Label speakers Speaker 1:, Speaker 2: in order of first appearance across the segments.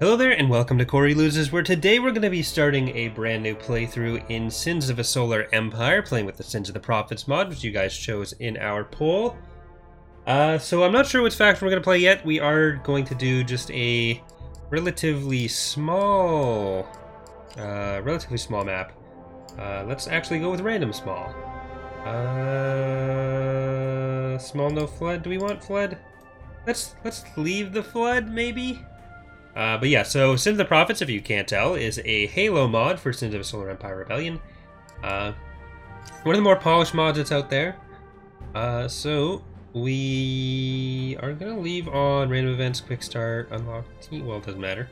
Speaker 1: Hello there and welcome to Corey Loses, where today we're going to be starting a brand new playthrough in Sins of a Solar Empire, playing with the Sins of the Prophets mod, which you guys chose in our poll. So I'm not sure which faction we're going to play yet. We are going to do just a relatively small map. Let's actually go with random small. Small no flood. Do we want flood? Let's leave the flood, maybe? But yeah, so Sins of the Prophets, if you can't tell, is a Halo mod for Sins of a Solar Empire Rebellion. One of the more polished mods that's out there. So we are going to leave on random events, quick start, unlock team. Well, it doesn't matter.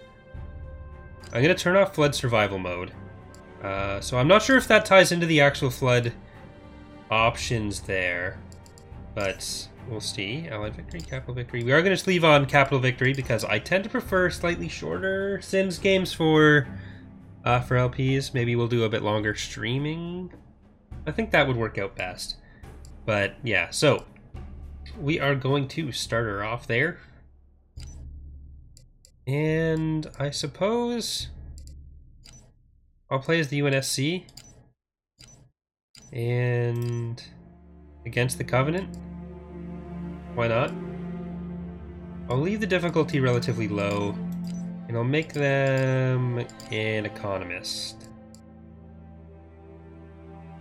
Speaker 1: I'm going to turn off flood survival mode. So I'm not sure if that ties into the actual flood options there, but we'll see. Allied victory, capital victory. We are going to leave on capital victory because I tend to prefer slightly shorter Sims games for LPs. Maybe we'll do a bit longer streaming. I think that would work out best. But yeah, so we are going to start her off there. And I suppose I'll play as the UNSC and against the Covenant. Why not? I'll leave the difficulty relatively low, and I'll make them an economist.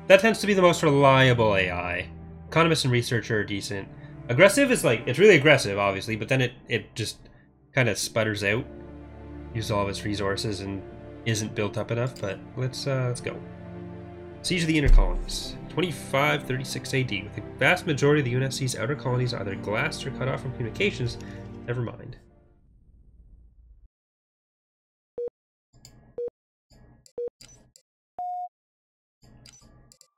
Speaker 1: That tends to be the most reliable AI. Economist and researcher are decent. Aggressive is like, it's really aggressive, obviously, but then it just kind of sputters out, uses all of its resources, and isn't built up enough, but let's go. Siege of the Inner Colonies. 2536 AD, with the vast majority of the UNSC's outer colonies either glassed or cut off from communications. Never mind.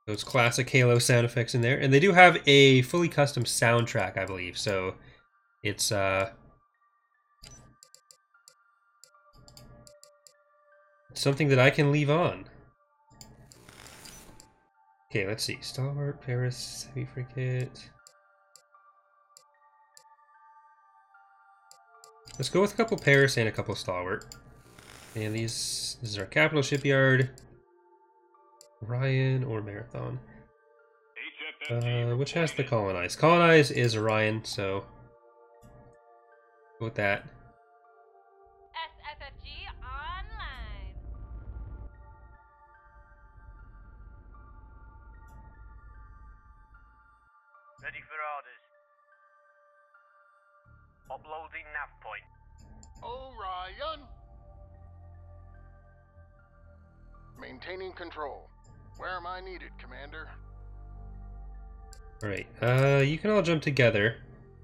Speaker 1: Those classic Halo sound effects in there, and they do have a fully custom soundtrack, I believe, so it's something that I can leave on. Okay, let's see. Stalwart, Paris, Heavy Frigate. Let's go with a couple Paris and a couple Stalwart. And this is our capital shipyard. Orion or Marathon. Which has the Colonize? Colonize is Orion, so go with that.
Speaker 2: Ready for orders. Uploading nav point.
Speaker 3: Orion! Maintaining control. Where am I needed, Commander?
Speaker 1: Alright, you can all jump together.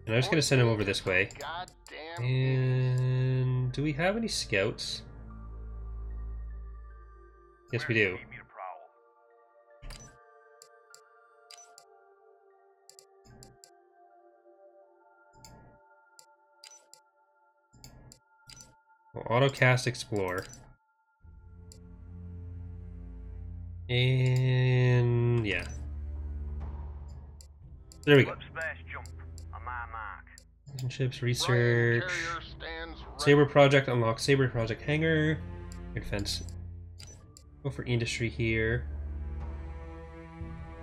Speaker 1: And I'm just gonna send them over this way.
Speaker 3: Goddamn.
Speaker 1: And do we have any scouts? Yes, we do. We'll autocast explore. And yeah. There we go. Relationships, research. Saber project, unlock Saber project hangar. Air defense. Go for industry here.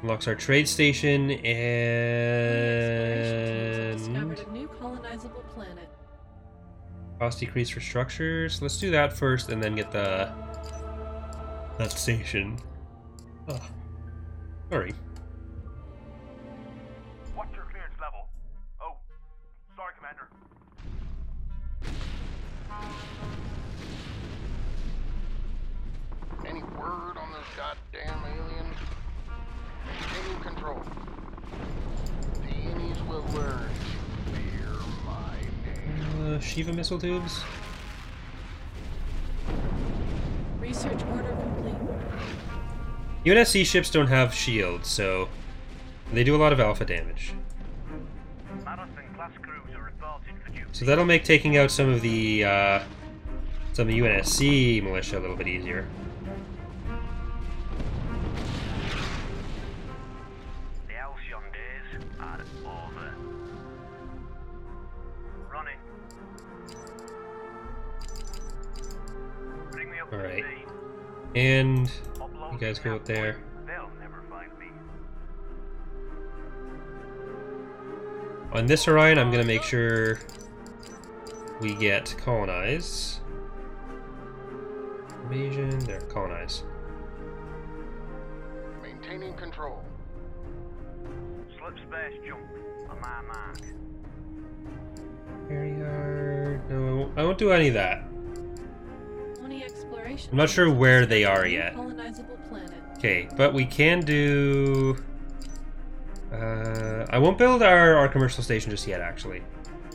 Speaker 1: Unlocks our trade station and
Speaker 4: Discovered a new colonizable planet.
Speaker 1: Cost decrease for structures. Let's do that first and then get that station. Oh. Sorry.
Speaker 2: What's your clearance level? Oh, sorry, Commander.
Speaker 3: Any word on those goddamn aliens? Maintaining control. The Innies will learn to fear my name.
Speaker 1: Shiva missile tubes.
Speaker 4: Research order complete.
Speaker 1: UNSC ships don't have shields, so they do a lot of alpha damage. So that'll make taking out some of the UNSC militia a little bit easier.
Speaker 2: The halcyon days are over. Running.
Speaker 1: Alright. And you guys go out there.
Speaker 2: They'll never find me.
Speaker 1: On this Orion, I'm gonna make sure we get colonize. Invasion, there, colonize.
Speaker 3: Maintaining control.
Speaker 2: Slip splash jump on my mark.
Speaker 1: Very hard. No, I won't do any of that.
Speaker 4: Colony exploration.
Speaker 1: I'm not sure
Speaker 4: teams
Speaker 1: where
Speaker 4: have
Speaker 1: they are
Speaker 4: discovered a
Speaker 1: yet.
Speaker 4: colonizable planet.
Speaker 1: Okay, but we can do... I won't build our commercial station just yet, actually.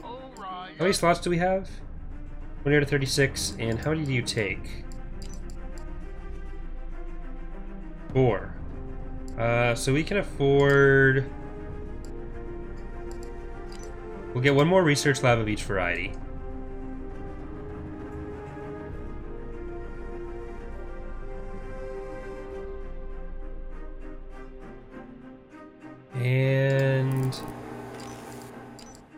Speaker 3: Alright.
Speaker 1: How many slots do we have? 1 out of 36, and how many do you take? 4. So we can afford... We'll get 1 more research lab of each variety. And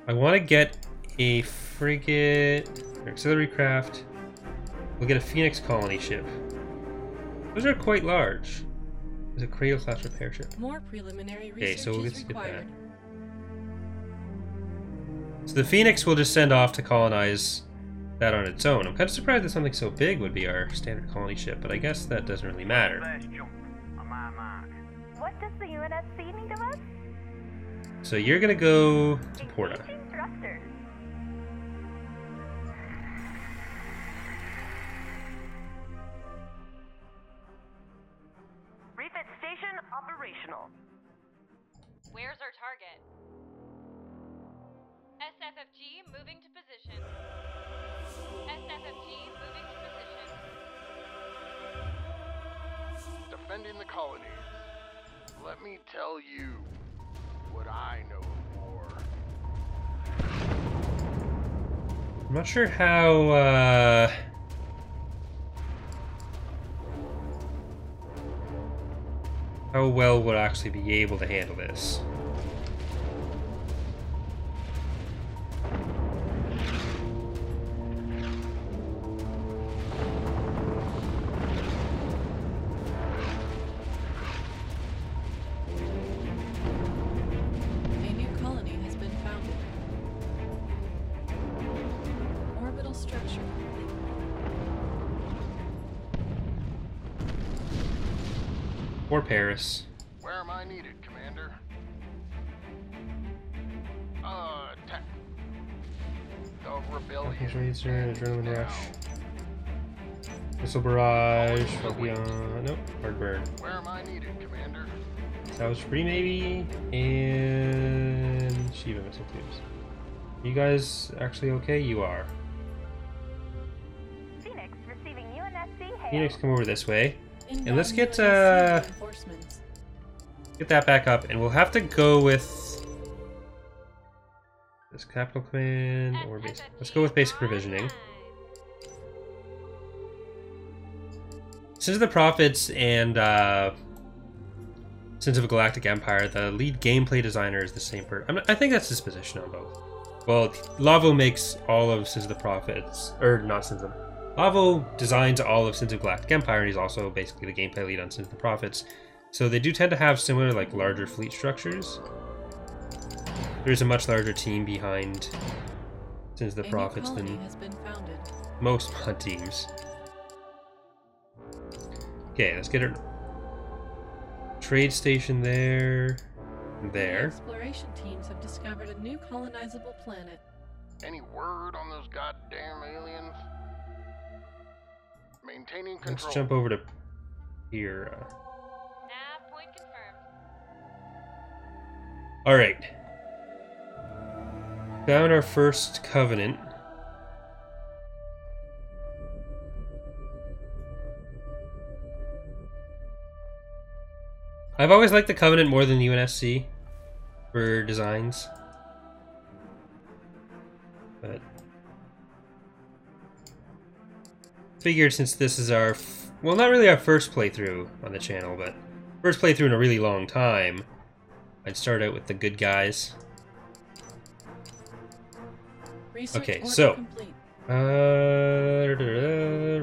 Speaker 1: I want to get a frigate, auxiliary craft. We'll get a Phoenix colony ship. Those are quite large. There's a cradle class repair ship.
Speaker 4: More preliminary research
Speaker 1: Okay, so
Speaker 4: is
Speaker 1: let's get that.
Speaker 4: required.
Speaker 1: So the Phoenix will just send off to colonize that on its own. I'm kind of surprised that something so big would be our standard colony ship, but I guess that doesn't really matter.
Speaker 2: Splash jump on my mark.
Speaker 5: What does the UNSC need of us?
Speaker 1: So you're gonna go to Porta.
Speaker 5: Engaging thrusters.
Speaker 6: Refit station operational.
Speaker 7: Where's our target? SFFG moving to position. SFFG moving to position.
Speaker 3: Defending the colonies. Let me tell you what I know of war.
Speaker 1: I'm not sure how well we'll actually be able to handle this.
Speaker 4: A new colony has been founded. Orbital structure complete.
Speaker 1: Or Paris.
Speaker 3: Where am I needed, Commander? Attack. The rebellion.
Speaker 1: Adrenaline
Speaker 3: now.
Speaker 1: rush. Missile barrage. Nope. Hard burn.
Speaker 3: Where am I needed, Commander?
Speaker 1: Salvage free maybe, and Shiva missile tubes. You guys actually okay? You are.
Speaker 5: Phoenix receiving UNSC hail.
Speaker 1: Phoenix, come over this way.
Speaker 4: Inbound
Speaker 1: let's get,
Speaker 4: UNSC reinforcements.
Speaker 1: Get that back up, and we'll have to go with this capital command or basic. Let's go with basic provisioning. Sins of the Prophets and Sins of a Galactic Empire, the lead gameplay designer is the same person. I think that's his position on both. Well, Lavo makes all of Sins of the Prophets, or not Sins of... Lavo designs all of Sins of Galactic Empire, and he's also basically the gameplay lead on Sins of the Prophets. So they do tend to have similar, like, larger fleet structures. There's a much larger team behind Sins of the
Speaker 4: A new
Speaker 1: Prophets
Speaker 4: colony
Speaker 1: than
Speaker 4: has been founded.
Speaker 1: most mod teams. Okay, let's get a trade station there.
Speaker 4: The
Speaker 1: There.
Speaker 4: exploration teams have discovered a new colonizable planet.
Speaker 3: Any word on those goddamn aliens? Maintaining control.
Speaker 1: Let's jump over to here.
Speaker 7: Nav point confirmed.
Speaker 1: Alright. Found our first covenant. I've always liked the Covenant more than the UNSC for designs. But figured since this is our well, not really our first playthrough on the channel, but first playthrough in a really long time, I'd start out with the good guys.
Speaker 4: Research
Speaker 1: Okay,
Speaker 4: order
Speaker 1: so
Speaker 4: complete.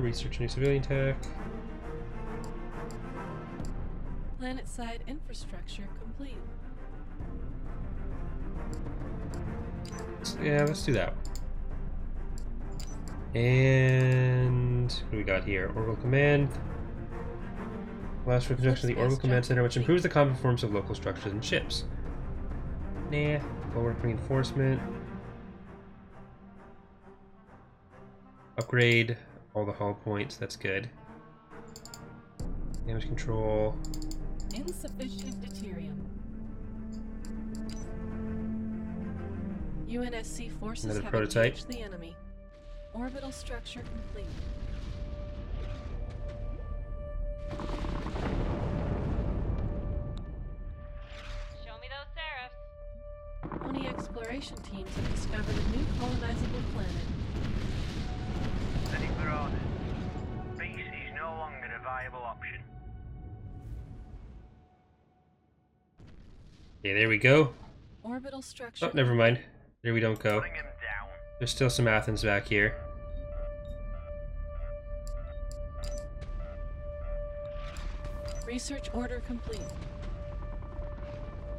Speaker 1: Research new civilian tech.
Speaker 4: Planet-side infrastructure complete.
Speaker 1: Yeah, let's do that. And what do we got here? Orbital command. Allows for construction of the orbital command center, which improves the combat performance of local structures and ships. Nah. Bulwark reinforcement. Upgrade all the hull points. That's good. Damage control.
Speaker 4: Insufficient deuterium. UNSC forces
Speaker 1: Another
Speaker 4: have
Speaker 1: prototype.
Speaker 4: engaged the enemy. Orbital structure complete.
Speaker 7: Show me those Seraphs.
Speaker 4: Colony exploration teams have discovered a new colonizable planet.
Speaker 2: Ready for orders. Peace is no longer a viable option.
Speaker 1: Okay, there we go.
Speaker 4: Orbital structure.
Speaker 1: Oh, never mind. There we don't go.
Speaker 2: Bring him down.
Speaker 1: There's still some Athens back here.
Speaker 4: Research order complete.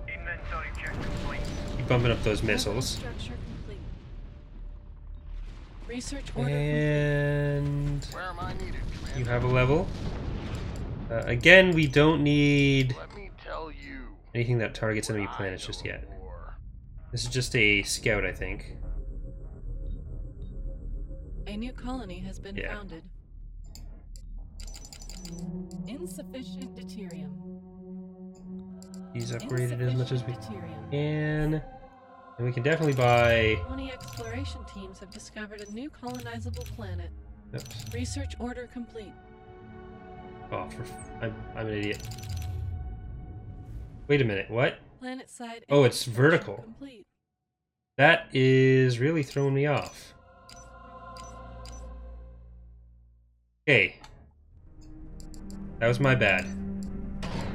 Speaker 2: Inventory check complete.
Speaker 1: Keep bumping up those
Speaker 4: Orbital
Speaker 1: missiles.
Speaker 4: structure complete. Research order complete.
Speaker 1: And
Speaker 3: Where am I needed, Commander?
Speaker 1: you have a level. Again, we don't need
Speaker 3: Let me tell you.
Speaker 1: anything that targets enemy
Speaker 3: what I
Speaker 1: planets just
Speaker 3: know
Speaker 1: yet.
Speaker 3: more.
Speaker 1: This is just a scout, I think.
Speaker 4: A new colony has been
Speaker 1: Yeah.
Speaker 4: founded. Insufficient deuterium.
Speaker 1: He's upgraded as much as we
Speaker 4: Insufficient deuterium.
Speaker 1: can. And we can definitely buy...
Speaker 4: Colony exploration teams have discovered a new colonizable planet.
Speaker 1: Oops.
Speaker 4: Research order complete.
Speaker 1: Oh, I'm an idiot. Wait a minute, what?
Speaker 4: Planet side.
Speaker 1: Oh, it's
Speaker 4: infrastructure
Speaker 1: vertical.
Speaker 4: Complete.
Speaker 1: That is really throwing me off. Okay. That was my bad.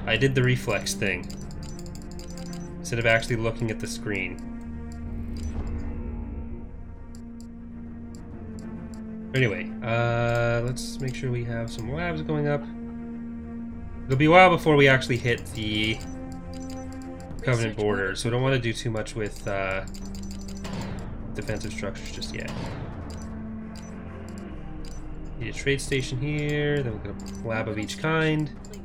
Speaker 1: I did the reflex thing. Instead of actually looking at the screen. Anyway, let's make sure we have some labs going up. It'll be a while before we actually hit the Covenant
Speaker 4: Research
Speaker 1: border,
Speaker 4: order
Speaker 1: so we don't want to do too much with defensive structures just yet. Need a trade station here, then we'll get a lab of each kind.
Speaker 4: complete.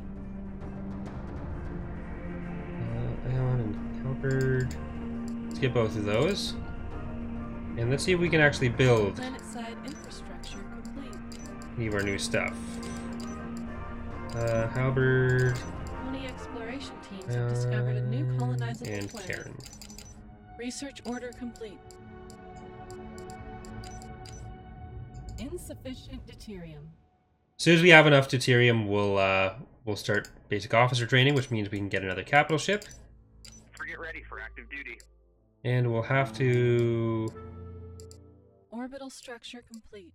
Speaker 1: Ion and Halberd. Let's get both of those. And let's see if we can actually build
Speaker 4: Planet side infrastructure complete.
Speaker 1: any of our new stuff. Halberd
Speaker 4: Colony exploration teams have discovered a new colonizable
Speaker 1: and
Speaker 4: planet.
Speaker 1: Karen.
Speaker 4: Research order complete. Insufficient deuterium.
Speaker 1: As soon as we have enough deuterium, we'll start basic officer training, which means we can get another capital ship.
Speaker 2: Frigate ready for active duty.
Speaker 1: And we'll have to...
Speaker 4: Orbital structure complete.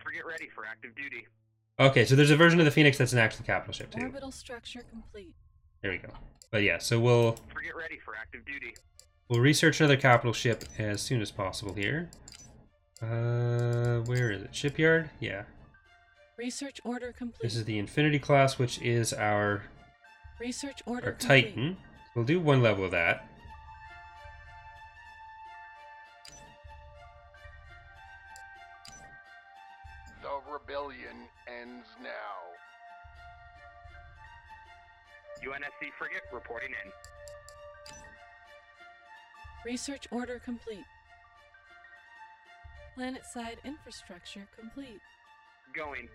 Speaker 2: Frigate ready for active duty.
Speaker 1: Okay, so there's a version of the Phoenix that's an actual capital ship too.
Speaker 4: Orbital structure complete.
Speaker 1: There we go. But yeah, so we'll
Speaker 2: Frigate ready for active duty.
Speaker 1: research another capital ship as soon as possible here. Where is it? Shipyard? Yeah.
Speaker 4: Research order complete.
Speaker 1: This is the Infinity class, which is our
Speaker 4: Research order complete.
Speaker 1: Titan. We'll do one level of that.
Speaker 3: The rebellion ends now.
Speaker 2: UNSC frigate reporting in.
Speaker 4: Research order complete. Planet side infrastructure complete.
Speaker 2: Going.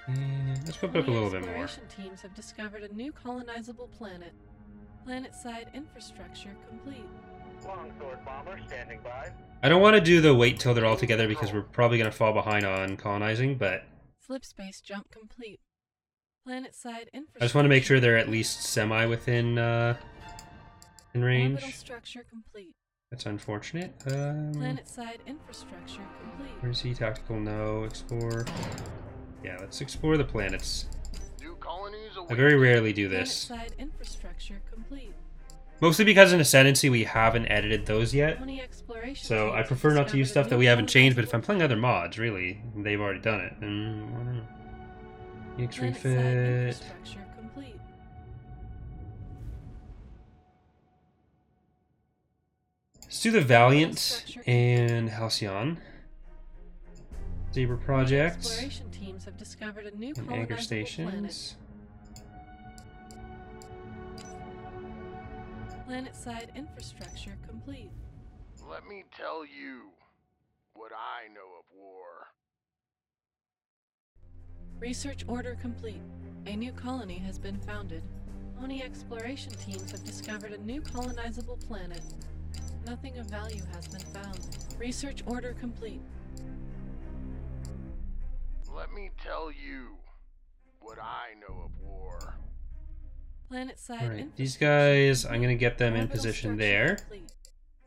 Speaker 1: And let's pump it up a little bit more.
Speaker 4: Exploration teams have discovered a new colonizable planet. Planet side infrastructure complete.
Speaker 2: Longsword bomber standing by.
Speaker 1: I don't want to do the wait till they're all together because we're probably going to fall behind on colonizing, but
Speaker 4: Flip space jump complete. Planet side infrastructure.
Speaker 1: I just want to make sure they're at least semi within in range.
Speaker 4: Orbital structure complete.
Speaker 1: That's unfortunate.
Speaker 4: Planet side infrastructure complete.
Speaker 1: Where's he? Tactical? No. Explore. Yeah, let's explore the planets.
Speaker 3: New colonies
Speaker 1: I
Speaker 3: await.
Speaker 1: very rarely do this.
Speaker 4: Planet side infrastructure complete.
Speaker 1: Mostly because in Ascendancy we haven't edited those yet.
Speaker 4: Colony exploration
Speaker 1: So I
Speaker 4: teams
Speaker 1: prefer not to use
Speaker 4: discovered
Speaker 1: stuff
Speaker 4: a
Speaker 1: that
Speaker 4: new
Speaker 1: we haven't changed, but if I'm
Speaker 4: colonizable
Speaker 1: playing other mods, really, they've already done it. And I don't know. EX
Speaker 4: planet-side
Speaker 1: refit.
Speaker 4: infrastructure complete.
Speaker 1: Let's do the Valiant and Halcyon. Saber projects.
Speaker 4: Exploration teams have discovered a new
Speaker 1: And anchor
Speaker 4: colonizable
Speaker 1: stations.
Speaker 4: Planet-side infrastructure complete.
Speaker 3: Let me tell you what I know of war.
Speaker 4: Research order complete. A new colony has been founded. Colony exploration teams have discovered a new colonizable planet. Nothing of value has been found. Research order complete.
Speaker 3: Let me tell you what I know of war.
Speaker 4: Planet-side
Speaker 1: Alright, these
Speaker 4: infrastructure
Speaker 1: guys, I'm going to get them in
Speaker 4: Orbital
Speaker 1: position
Speaker 4: structure
Speaker 1: there.
Speaker 4: complete.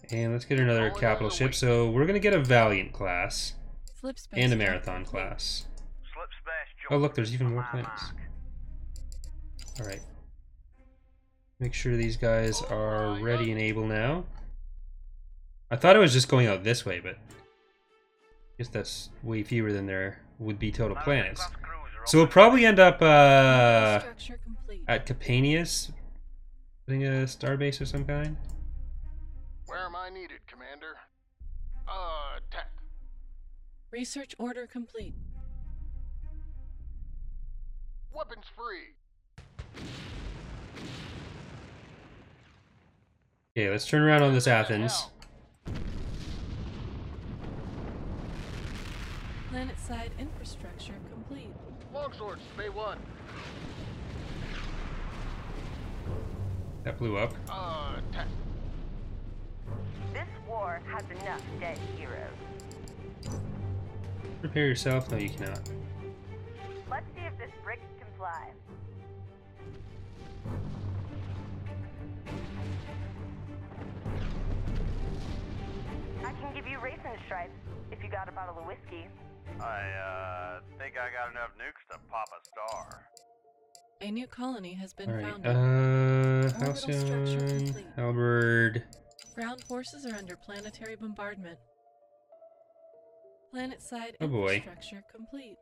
Speaker 1: And let's get another capital ship. So we're going to get a Valiant class
Speaker 4: Slip space
Speaker 1: and a
Speaker 4: jump
Speaker 1: Marathon
Speaker 4: complete.
Speaker 1: class.
Speaker 2: Slip space jump.
Speaker 1: Oh, look, there's even
Speaker 2: on
Speaker 1: more
Speaker 2: my
Speaker 1: planets.
Speaker 2: mark.
Speaker 1: Alright. Make sure these guys are ready and able now. I thought it was just going out this way, but I guess that's way fewer than there would be total planets.
Speaker 2: Class cruiser
Speaker 1: So we'll probably end up
Speaker 4: Orbital structure complete.
Speaker 1: at Capanius, putting a starbase of some kind.
Speaker 3: Where am I needed, Commander? Tech.
Speaker 4: Research order complete.
Speaker 3: Weapons free.
Speaker 1: Okay, let's turn around on this Athens.
Speaker 4: Planet-side infrastructure complete.
Speaker 3: Longswords, Bay 1.
Speaker 1: That blew up.
Speaker 3: Tech.
Speaker 5: This war has enough dead heroes.
Speaker 1: Prepare yourself. No, you cannot.
Speaker 5: Let's see if this brick can fly. I can give you racing stripes if you got a bottle of whiskey.
Speaker 2: I think I got enough nukes to pop a star.
Speaker 4: A new colony has been
Speaker 1: Alright,
Speaker 4: founded.
Speaker 1: Halcyon,
Speaker 4: complete.
Speaker 1: Halberd.
Speaker 4: Ground forces are under planetary bombardment. Planet-side
Speaker 1: Oh boy.
Speaker 4: infrastructure complete.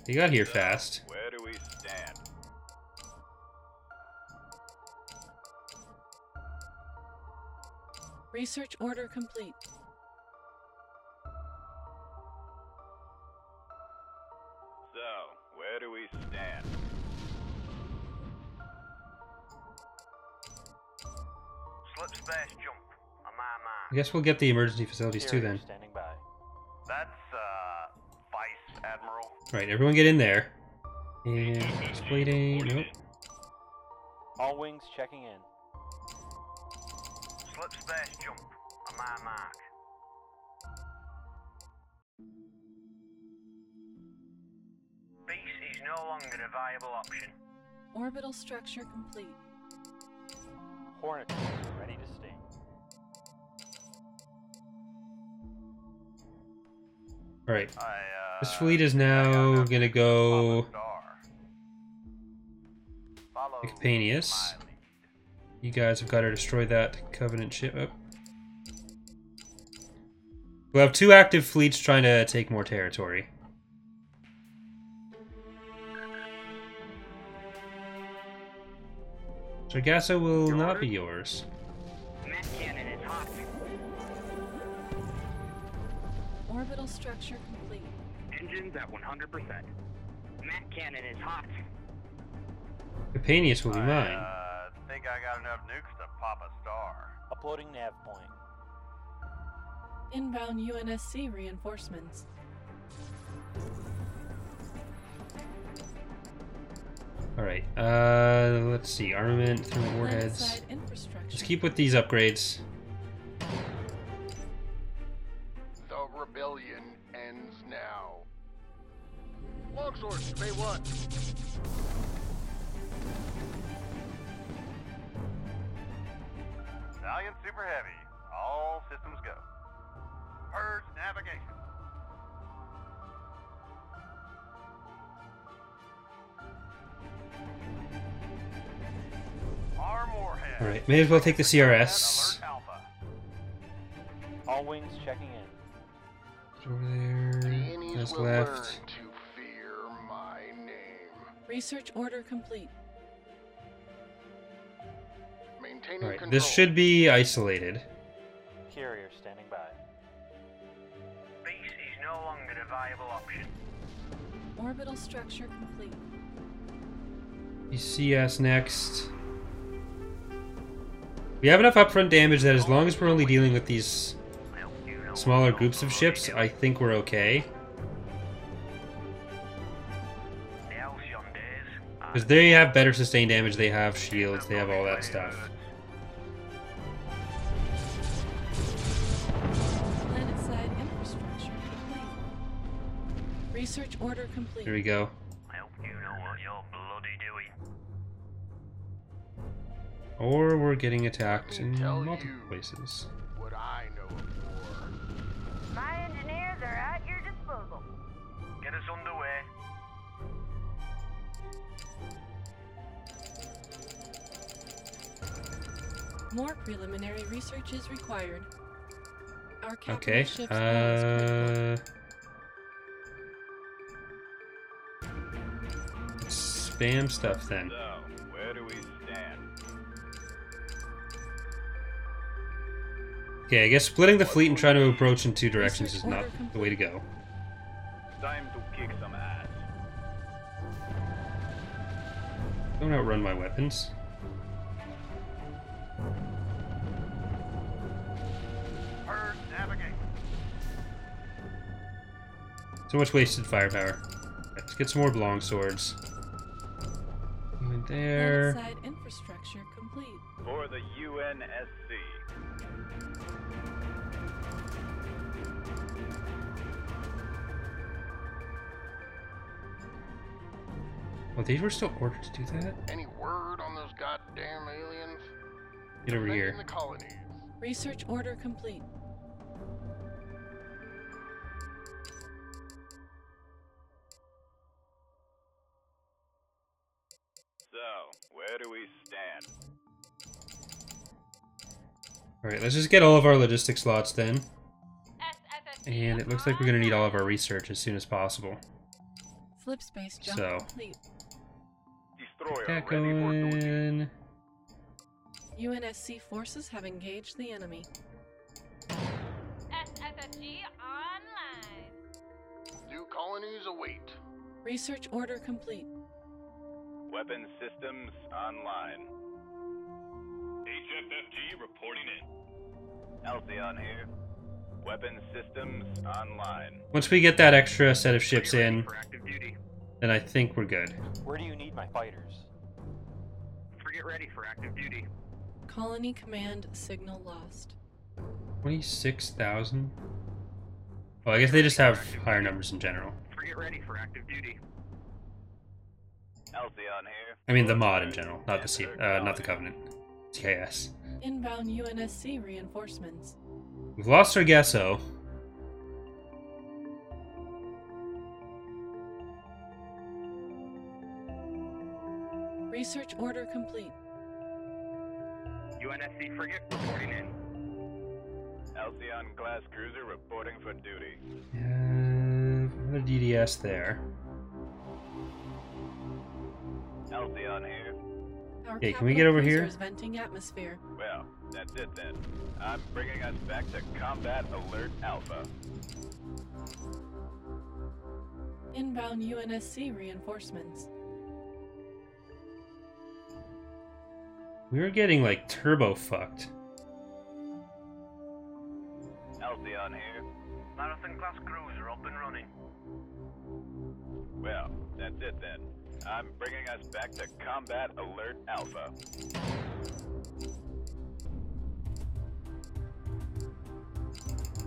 Speaker 1: You got here fast.
Speaker 2: Where do we stand?
Speaker 4: Research order complete.
Speaker 2: So, where do we stand? Slip space jump on my
Speaker 1: I
Speaker 2: mark.
Speaker 1: guess we'll get the emergency facilities too then.
Speaker 8: Standing by.
Speaker 2: That's, Vice Admiral.
Speaker 1: Right, everyone get in there. And plating. Nope.
Speaker 8: All wings checking in.
Speaker 2: Slip space jump on my mark. Base is no longer a viable option.
Speaker 4: Orbital structure complete.
Speaker 8: Hornet ready to sting.
Speaker 1: Alright.
Speaker 2: I,
Speaker 1: This fleet is now gonna go to Capanius. You guys have got to destroy that Covenant ship. Oh. We'll have 2 active fleets trying to take more territory. Sargasso will not be yours.
Speaker 2: Met cannon is hot.
Speaker 4: Orbital structure complete.
Speaker 2: Engines at 100%. Met cannon is hot.
Speaker 1: Capanius will be mine.
Speaker 2: Think I got enough nukes to pop a star.
Speaker 8: Uploading nav point.
Speaker 4: Inbound UNSC reinforcements.
Speaker 1: Alright, let's see. Armament, thermal warheads.
Speaker 4: Planet-side infrastructure.
Speaker 1: Let's keep with these upgrades.
Speaker 3: The rebellion ends now. Longswords, Bay 1.
Speaker 2: Valiant Super Heavy. All systems go. Purge navigation.
Speaker 1: Alright, may as well take the CRS.
Speaker 2: Alert Alpha.
Speaker 8: All wings checking in.
Speaker 1: Over
Speaker 3: The
Speaker 1: there.
Speaker 3: innies
Speaker 1: That's
Speaker 3: will learn
Speaker 1: left.
Speaker 3: to fear my name.
Speaker 4: Research order complete.
Speaker 3: Maintaining
Speaker 1: Alright,
Speaker 3: control.
Speaker 1: this should be isolated.
Speaker 8: Carrier standing by.
Speaker 2: Base is no longer a viable option.
Speaker 4: Orbital structure complete.
Speaker 1: CS next. We have enough upfront damage that as long as we're only dealing with these
Speaker 2: Well, you know
Speaker 1: smaller
Speaker 2: what
Speaker 1: groups of
Speaker 2: you're
Speaker 1: ships,
Speaker 2: doing.
Speaker 1: I think we're okay.
Speaker 2: The Halcyon days are
Speaker 1: Because they have better sustained damage, they have shields, they have all that stuff.
Speaker 4: Planet-side infrastructure complete. Research order complete.
Speaker 1: Here we go.
Speaker 2: Well, you know what you're bloody doing.
Speaker 1: Or we're getting attacked
Speaker 3: Let me
Speaker 1: in
Speaker 3: tell
Speaker 1: multiple
Speaker 3: you.
Speaker 1: places.
Speaker 3: What I know of war.
Speaker 5: My engineers are at your disposal.
Speaker 2: Get us underway.
Speaker 4: More preliminary research is required. Our capital
Speaker 1: Okay,
Speaker 4: ship's hull is critical.
Speaker 1: spam stuff then.
Speaker 8: So, where do we stand?
Speaker 1: Okay, I guess splitting the fleet and trying to approach in two directions is not the way to go.
Speaker 8: Time to kick some ass.
Speaker 1: Don't outrun my weapons.
Speaker 2: Herd navigate.
Speaker 1: So much wasted firepower. Let's get some more long swords. Went there.
Speaker 4: Planet-side infrastructure complete.
Speaker 8: For the UNSC.
Speaker 1: Oh, they were still ordered to do that?
Speaker 3: Any word on those goddamn aliens?
Speaker 1: Get over
Speaker 3: Defending
Speaker 1: here.
Speaker 3: the colonies.
Speaker 4: Research order complete.
Speaker 8: So, where do we stand?
Speaker 1: Alright, let's just get all of our logistic slots then.
Speaker 7: SSSG
Speaker 1: And it looks like we're going to need all of our research as soon as possible.
Speaker 4: Flip space jump
Speaker 1: So.
Speaker 4: complete.
Speaker 8: Destroyer
Speaker 1: Get that
Speaker 8: ready for duty.
Speaker 1: going.
Speaker 4: UNSC forces have engaged the enemy.
Speaker 7: SSSG online.
Speaker 3: New colonies await.
Speaker 4: Research order complete.
Speaker 8: Weapon systems online.
Speaker 9: HFFG reporting in.
Speaker 8: Halcyon here. Weapon systems online.
Speaker 1: Once we get that extra set of ships
Speaker 2: Ready
Speaker 1: in,
Speaker 2: for active duty.
Speaker 1: then I think we're good.
Speaker 8: Where do you need my fighters?
Speaker 2: Frigate ready for active duty.
Speaker 4: Colony command signal lost.
Speaker 1: 26,000? Well, I guess they just have higher numbers in general.
Speaker 2: Frigate ready for active duty.
Speaker 8: Halcyon here.
Speaker 1: I mean the mod in general, not the Covenant. CIS.
Speaker 4: Inbound UNSC reinforcements.
Speaker 1: We've lost our Gesso.
Speaker 4: Research order complete.
Speaker 2: UNSC frigate reporting in.
Speaker 8: Halcyon class cruiser reporting for duty.
Speaker 1: Another DDS there.
Speaker 8: Halcyon here.
Speaker 4: Our
Speaker 1: Okay, can we get
Speaker 4: capital
Speaker 1: over
Speaker 4: cruiser
Speaker 1: here?
Speaker 4: is venting atmosphere.
Speaker 8: Well, that's it then. I'm bringing us back to Combat Alert Alpha.
Speaker 4: Inbound UNSC reinforcements.
Speaker 1: We were getting like turbo fucked.
Speaker 8: Halcyon here.
Speaker 2: Marathon class cruiser up and running.
Speaker 8: Well, that's it then. I'm bringing us back to Combat Alert Alpha.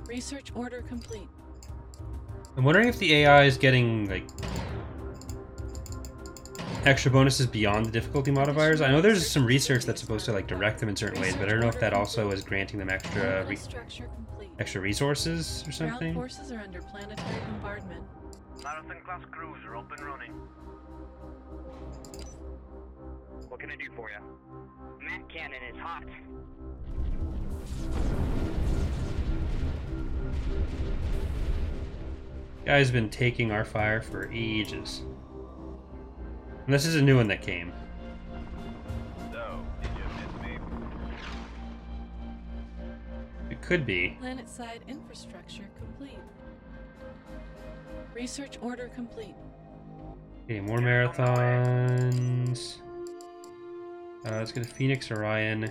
Speaker 4: Research order complete.
Speaker 1: I'm wondering if the AI is getting like extra bonuses beyond the difficulty modifiers. I know there's some research that's supposed to like direct them in certain ways, but I don't know if that also is granting them extra
Speaker 4: Orbital structure complete.
Speaker 1: extra resources or
Speaker 4: Ground
Speaker 1: something.
Speaker 4: forces are under planetary bombardment.
Speaker 2: Marathon class cruiser up and running. What can I do for you? Mac cannon is hot.
Speaker 1: Guy's been taking our fire for ages. And this is a new one that came.
Speaker 8: So, did you miss me?
Speaker 1: It could be.
Speaker 4: Planet-side infrastructure complete. Research order complete.
Speaker 1: Okay, more marathons. Let's get a Phoenix Orion.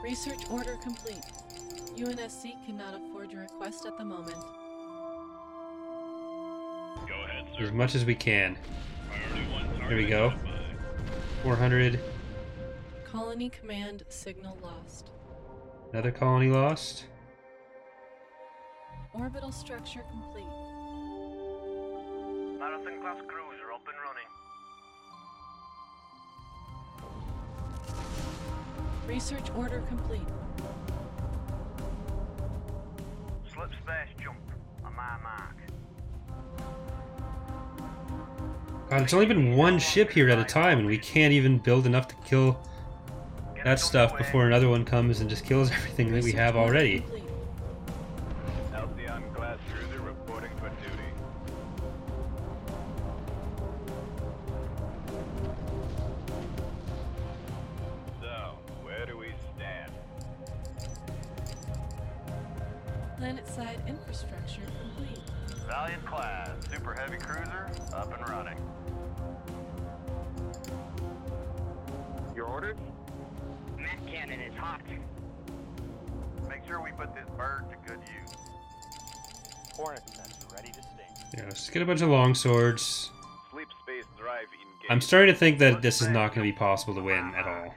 Speaker 4: Research order complete. UNSC cannot afford your request at the moment.
Speaker 9: Go ahead,
Speaker 1: As
Speaker 9: sir.
Speaker 1: much as we can.
Speaker 9: Priority 1 target
Speaker 1: There we go.
Speaker 9: identified.
Speaker 1: 400.
Speaker 4: Colony command signal lost.
Speaker 1: Another colony lost.
Speaker 4: Orbital structure complete.
Speaker 2: Marathon class cruiser up and running.
Speaker 4: Research order complete.
Speaker 2: Slip space jump on my mark.
Speaker 1: God, it's only been one ship here at a time, and we can't even build enough to kill that stuff before another one comes and just kills everything that we
Speaker 4: Research
Speaker 1: have
Speaker 4: order
Speaker 1: already.
Speaker 4: complete.
Speaker 8: Halcyon class cruiser reporting for duty. So, where do we stand?
Speaker 4: Planet-side infrastructure complete.
Speaker 3: Valiant class, super heavy cruiser, up and running. Your orders?
Speaker 2: Mac cannon is hot.
Speaker 3: Make sure we put this bird to good use. Hornet sensor ready to sting.
Speaker 1: Yeah, let's just get a bunch of long swords.
Speaker 8: Sleep space drive engaged.
Speaker 1: I'm starting to think that this is not going to be possible to win at all.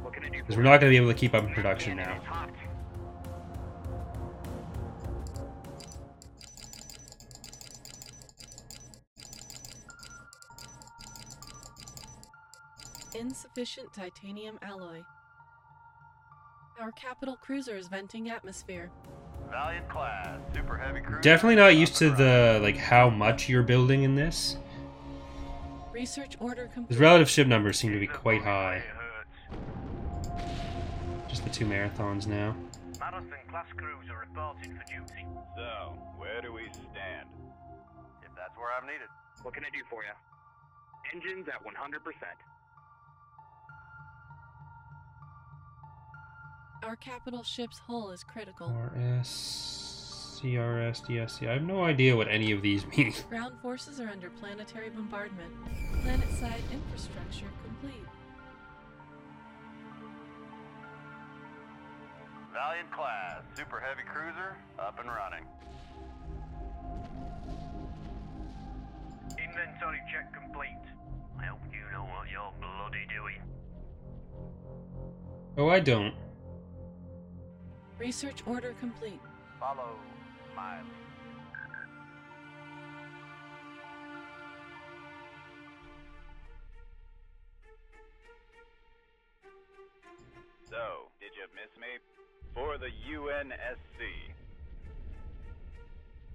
Speaker 2: What can I do
Speaker 1: Because
Speaker 2: for
Speaker 1: we're
Speaker 2: you?
Speaker 1: not going to be able to keep up in production
Speaker 2: Cannon
Speaker 1: now.
Speaker 2: is hot.
Speaker 4: Insufficient titanium alloy. Our capital cruiser is venting atmosphere.
Speaker 3: Valiant class, super heavy cruiser.
Speaker 1: Definitely not used
Speaker 3: up
Speaker 1: to
Speaker 3: and running.
Speaker 1: the, like, how much you're building in this.
Speaker 4: Research order
Speaker 1: Because
Speaker 4: complete.
Speaker 1: relative ship numbers seem to be quite high.
Speaker 2: It hurts.
Speaker 1: Just the 2 marathons now.
Speaker 2: Marathon class cruiser reporting for duty.
Speaker 8: So, where do we stand?
Speaker 3: If that's where I'm needed.
Speaker 2: What can I do for you? Engines at 100%.
Speaker 4: Our capital ship's hull is critical.
Speaker 1: RS, CRS, DSC. I have no idea what any of these mean.
Speaker 4: Ground forces are under planetary bombardment. Planet-side infrastructure complete.
Speaker 3: Valiant class, super heavy cruiser, up and running.
Speaker 2: Inventory check complete. I hope you know what you're bloody doing.
Speaker 1: Oh, I don't.
Speaker 4: Research order complete.
Speaker 3: Follow my lead.
Speaker 8: So, did you miss me? For the UNSC.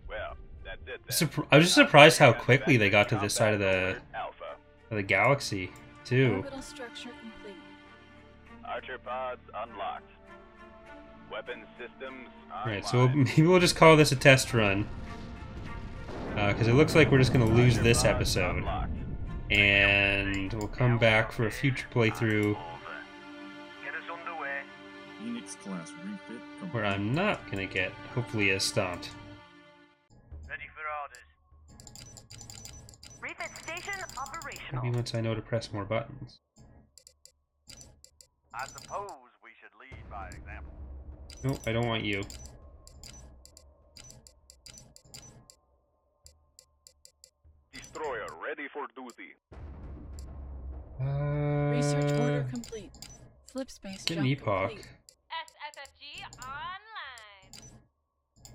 Speaker 8: Well, that's it then.
Speaker 1: I was just surprised how quickly they got to this side of the galaxy, too.
Speaker 4: Orbital structure complete.
Speaker 8: Archer pods unlocked. Weapon systems online.
Speaker 1: Alright, so maybe we'll just call this a test run. Because it looks like we're just going to lose
Speaker 8: Archer
Speaker 1: this
Speaker 8: pods
Speaker 1: episode.
Speaker 8: unlocked.
Speaker 1: And we'll come back for a future playthrough
Speaker 2: Get us underway.
Speaker 10: Phoenix class refit complete.
Speaker 1: where I'm not going to get, hopefully, as stomped.
Speaker 2: Ready for orders.
Speaker 6: Refit station operational.
Speaker 1: Maybe once I know to press more buttons.
Speaker 3: I suppose we should lead by example.
Speaker 1: Nope, I don't want you.
Speaker 8: Destroyer ready for duty.
Speaker 4: Research order complete. Slip space
Speaker 1: Get
Speaker 4: jump
Speaker 1: an epoch.
Speaker 4: complete.
Speaker 7: SFFG online.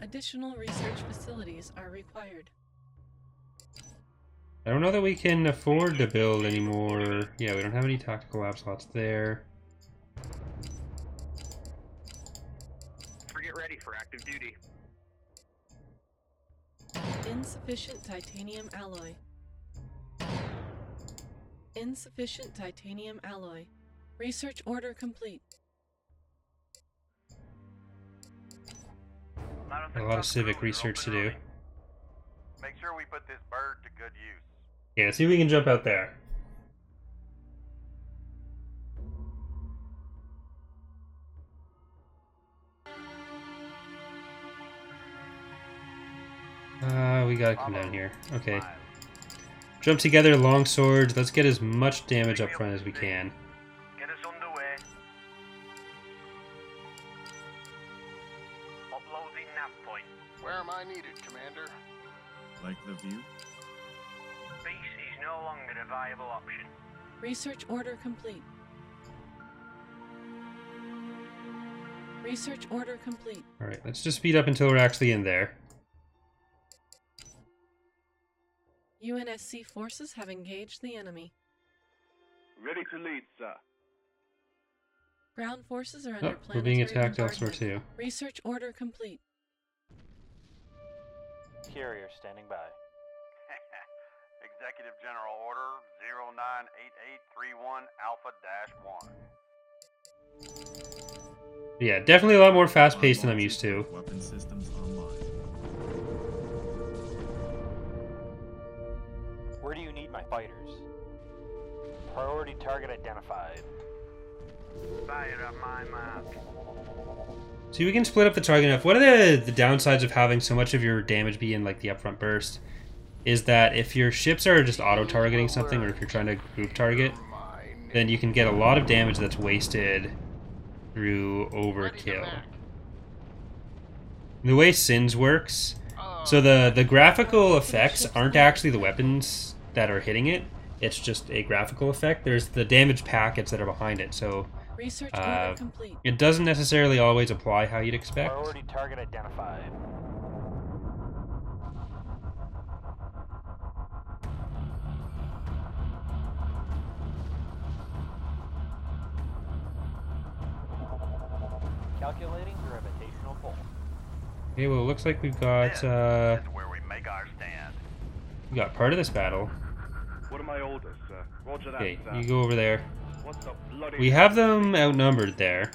Speaker 4: Additional research facilities are required.
Speaker 1: I don't know that we can afford to build any more. Yeah, we don't have any tactical lab slots there.
Speaker 2: Frigate ready for active duty.
Speaker 4: Insufficient titanium alloy. Insufficient titanium alloy. Research order complete.
Speaker 1: A lot of civic research to do.
Speaker 8: Make sure we put this bird to good use.
Speaker 1: Yeah, let's see if we can jump out there. We gotta come down here. Okay. Jump together, long swords. Let's get as much damage up front as we can.
Speaker 2: Get us underway. Uploading nav point.
Speaker 3: Where am I needed, Commander?
Speaker 10: Like the view?
Speaker 2: Base is no longer a viable option.
Speaker 4: Research order complete. Research order complete.
Speaker 1: Alright, let's just speed up until we're actually in there.
Speaker 4: UNSC forces have engaged the enemy.
Speaker 9: Ready to lead, sir.
Speaker 4: Ground forces are under
Speaker 1: Oh,
Speaker 4: planetary
Speaker 1: we're being attacked elsewhere
Speaker 4: bombardment.
Speaker 1: too.
Speaker 4: Research order complete.
Speaker 11: Carrier standing by.
Speaker 8: Executive General Order 098831 Alpha-1.
Speaker 1: Yeah, definitely a lot more fast-paced than I'm used to.
Speaker 10: Weapon systems online.
Speaker 11: Where do you need my fighters? Priority target identified.
Speaker 2: Fire on my mark.
Speaker 1: See, we can split up the target enough. One of the downsides of having so much of your damage be in like the upfront burst is that if your ships are just auto-targeting something, or if you're trying to group target, then you can get a lot of damage that's wasted through overkill. The way Sins works, so the graphical effects aren't actually the weapons that are hitting it. It's just a graphical effect. There's the damage packets that are behind it, so
Speaker 4: Research order complete.
Speaker 1: it doesn't necessarily always apply how you'd expect.
Speaker 11: Priority target identified. Calculating gravitational pull.
Speaker 1: Okay, well, it looks like we've got
Speaker 8: This is where we make our stand.
Speaker 1: we got part of this battle.
Speaker 9: What are my orders, sir? Roger that,
Speaker 1: Okay,
Speaker 9: sir.
Speaker 1: you go over there.
Speaker 9: What the bloody...
Speaker 1: We have them outnumbered there.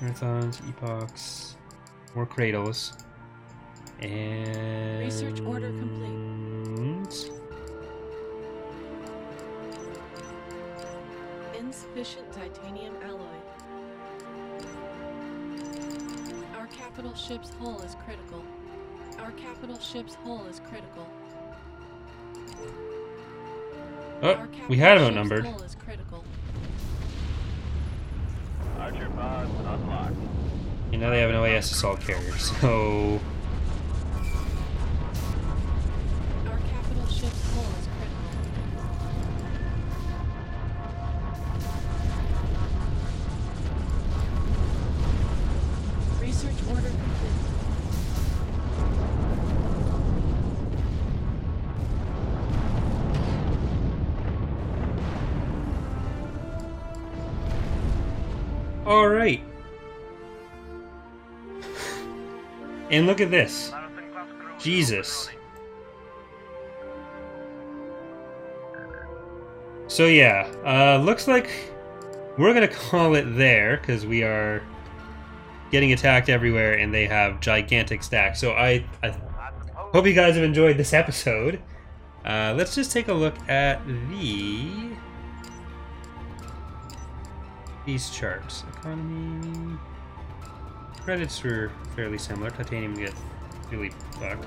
Speaker 1: Marathons, epochs, more cradles, and
Speaker 4: Research order complete. Insufficient titanium alloy. Our capital ship's hull is critical. Our capital ship's hull is critical.
Speaker 1: Oh,
Speaker 4: Our
Speaker 1: we had
Speaker 4: capital
Speaker 1: them
Speaker 4: ship's
Speaker 1: outnumbered.
Speaker 4: hull is critical.
Speaker 8: Archer pods unlocked.
Speaker 1: You know they have an OAS assault carrier, so
Speaker 4: Our capital ship's hull is critical. Research order complete.
Speaker 1: all right. And look at this.
Speaker 2: Marathon class cruiser
Speaker 1: Jesus.
Speaker 2: up and
Speaker 1: So yeah, looks like we're gonna call it there because we are getting attacked everywhere and they have gigantic stacks. So I hope you guys have enjoyed this episode. Let's just take a look at these charts. Economy credits were fairly similar. Titanium get really fucked.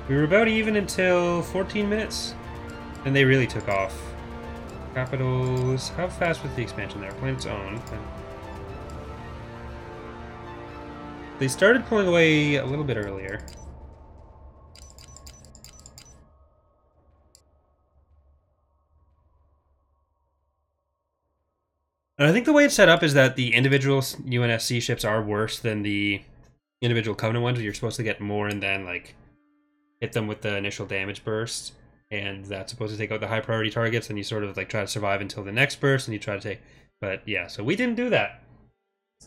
Speaker 1: We were about even until 14 minutes. Then they really took off. Capitals. How fast was the expansion there? Planet's own. They started pulling away a little bit earlier. And I think the way it's set up is that the individual UNSC ships are worse than the individual Covenant ones. You're supposed to get more and then like hit them with the initial damage burst, and that's supposed to take out the high priority targets, and you sort of like try to survive until the next burst, and you try to take. But yeah, so we didn't do that.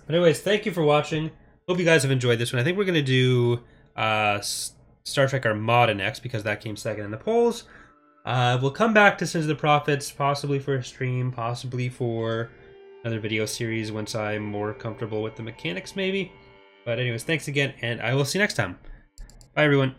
Speaker 1: But anyways, thank you for watching. Hope you guys have enjoyed this one. I think we're going to do Star Trek Armada next because that came second in the polls. We'll come back to Sins of the Prophets, possibly for a stream, possibly for another video series once I'm more comfortable with the mechanics, maybe. But anyways, thanks again, and I will see you next time. Bye, everyone.